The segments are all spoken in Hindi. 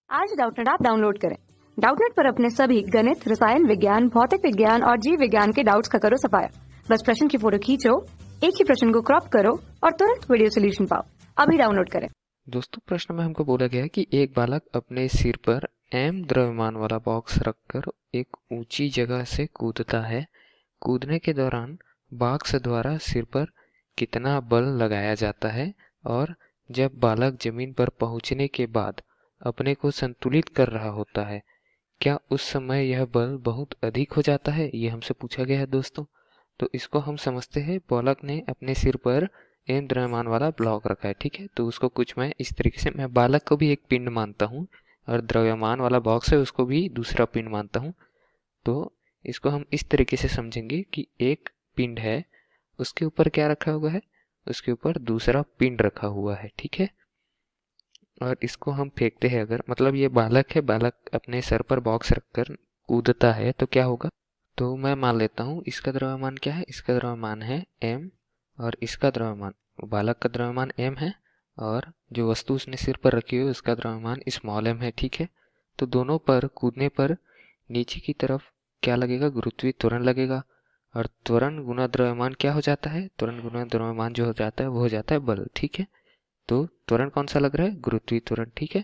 आज डाउटनेट ऐप डाउनलोड करें। डाउटनेट पर अपने सभी गणित, रसायन विज्ञान, भौतिक विज्ञान और जीव विज्ञान के डाउट्स का करो सफाया। बस प्रश्न की फोटो खींचो, एक ही प्रश्न को क्रॉप करो और तुरंत वीडियो सोल्यूशन पाओ। अभी डाउनलोड करें। दोस्तों, प्रश्न में हमको बोला गया है कि एक बालक अपने सिर पर m द्रव्यमान वाला बॉक्स रखकर एक ऊंची जगह से कूदता है। कूदने के दौरान बॉक्स द्वारा सिर पर कितना बल लगाया जाता है और जब बालक जमीन पर पहुंचने के बाद अपने को संतुलित कर रहा होता है, क्या उस समय यह बल बहुत अधिक हो जाता है? ये हमसे पूछा गया है दोस्तों। तो इसको हम समझते हैं, बालक ने अपने सिर पर m द्रव्यमान वाला ब्लॉक रखा है, ठीक है। तो उसको कुछ मैं इस तरीके से, मैं बालक को भी एक पिंड मानता हूँ और द्रव्यमान वाला बॉक्स है उसको भी दूसरा पिंड मानता हूँ। तो इसको हम इस तरीके से समझेंगे कि एक पिंड है, उसके ऊपर क्या रखा हुआ है, उसके ऊपर दूसरा पिंड रखा हुआ है, ठीक है। और इसको हम फेंकते हैं, अगर मतलब ये बालक है, बालक अपने सर पर बॉक्स रखकर कूदता है तो क्या होगा। तो मैं मान लेता हूँ इसका द्रव्यमान क्या है, इसका द्रव्यमान है m और इसका द्रव्यमान, बालक का द्रव्यमान m है और जो वस्तु उसने सिर पर रखी हुई उसका द्रव्यमान स्मॉल m है, ठीक है। तो दोनों पर कूदने पर नीचे की तरफ क्या लगेगा, गुरुत्वीय त्वरण लगेगा और त्वरण गुना द्रव्यमान क्या हो जाता है, त्वरण गुना द्रव्यमान जो हो जाता है वो हो जाता है बल, ठीक है। तो त्वरण कौन सा लग रहा है, गुरुत्वीय त्वरण, ठीक है।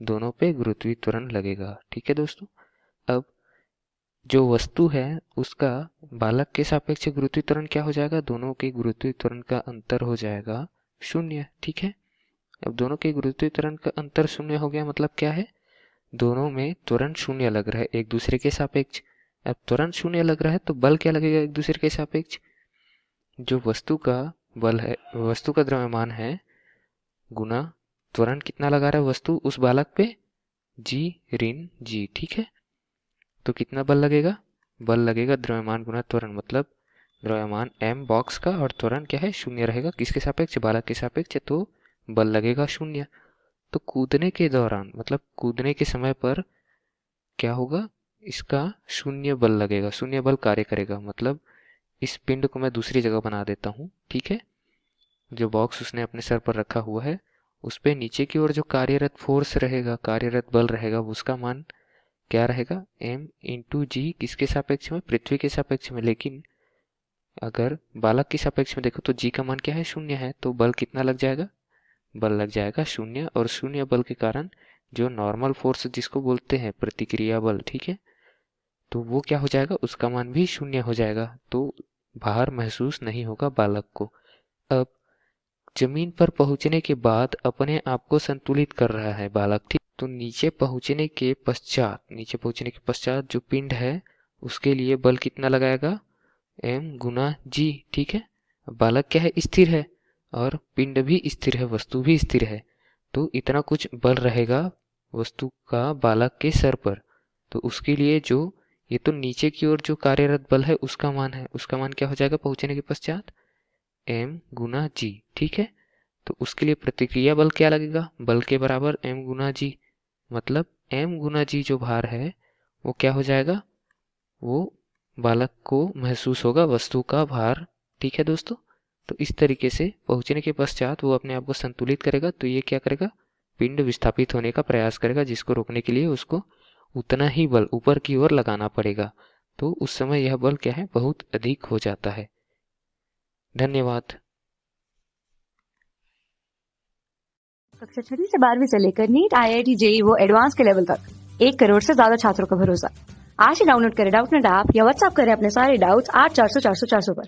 दोनों पे गुरुत्वीय त्वरण लगेगा, ठीक है दोस्तों। अब जो वस्तु है उसका बालक के सापेक्ष गुरुत्वीय त्वरण क्या हो जाएगा, दोनों के गुरुत्वीय त्वरण का अंतर हो जाएगा 0, ठीक है। अब दोनों के गुरुत्वीय त्वरण का अंतर 0 हो गया, मतलब क्या है, दोनों में त्वरण 0 लग रहा है एक दूसरे के सापेक्ष। अब त्वरण 0 लग रहा है तो बल क्या लगेगा एक दूसरे के सापेक्ष, जो वस्तु का बल है, वस्तु का द्रव्यमान है गुना त्वरण कितना लगा रहा है वस्तु उस बालक पे, g ऋण g, ठीक है। तो कितना बल लगेगा, बल लगेगा द्रव्यमान गुना त्वरण, मतलब द्रव्यमान m बॉक्स का और त्वरण क्या है 0 रहेगा, किसके सापेक्ष, बालक के सापेक्ष, तो बल लगेगा 0। तो कूदने के दौरान, मतलब कूदने के समय पर क्या होगा, इसका 0 बल लगेगा, 0 बल कार्य करेगा। मतलब इस पिंड को मैं दूसरी जगह बना देता हूँ, ठीक है। जो बॉक्स उसने अपने सर पर रखा हुआ है उस पे नीचे की ओर जो कार्यरत फोर्स रहेगा, कार्यरत बल रहेगा, उसका मान क्या रहेगा, m इंटू जी, किसके सापेक्ष में, पृथ्वी के सापेक्ष में। लेकिन अगर बालक के सापेक्ष में देखो तो g का मान क्या है, 0 है, तो बल कितना लग जाएगा, बल लग जाएगा 0। और 0 बल के कारण जो नॉर्मल फोर्स जिसको बोलते हैं प्रतिक्रिया बल, ठीक है, तो वो क्या हो जाएगा, उसका मान भी 0 हो जाएगा। तो भार महसूस नहीं होगा बालक को। अब जमीन पर पहुंचने के बाद अपने आप को संतुलित कर रहा है बालक, ठीक। तो नीचे पहुंचने के पश्चात जो पिंड है उसके लिए बल कितना लगाएगा, m गुना g, ठीक है। बालक क्या है, स्थिर है और पिंड भी स्थिर है, वस्तु भी स्थिर है, तो इतना कुछ बल रहेगा वस्तु का बालक के सर पर। तो उसके लिए जो ये तो नीचे की ओर जो कार्यरत बल है उसका मान है, उसका मान क्या हो जाएगा पहुंचने के पश्चात, m गुना g, ठीक है। तो उसके लिए प्रतिक्रिया बल क्या लगेगा, बल के बराबर m गुना g, मतलब m गुना g जो भार है वो क्या हो जाएगा, वो बालक को महसूस होगा वस्तु का भार, ठीक है दोस्तों। तो इस तरीके से पहुंचने के पश्चात वो अपने आप को संतुलित करेगा, तो ये क्या करेगा, पिंड विस्थापित होने का प्रयास करेगा, जिसको रोकने के लिए उसको उतना ही बल ऊपर की ओर लगाना पड़ेगा। तो उस समय यह बल क्या है, बहुत अधिक हो जाता है। धन्यवाद। कक्षा 6 से 12वीं से लेकर नीट, IIT, JEE वो एडवांस के लेवल तक 1 करोड़ से ज्यादा छात्रों का भरोसा। आज ही डाउनलोड करें डाउटनेट ऐप या व्हाट्सएप करें अपने सारे डाउट्स 8400 400 400 पर।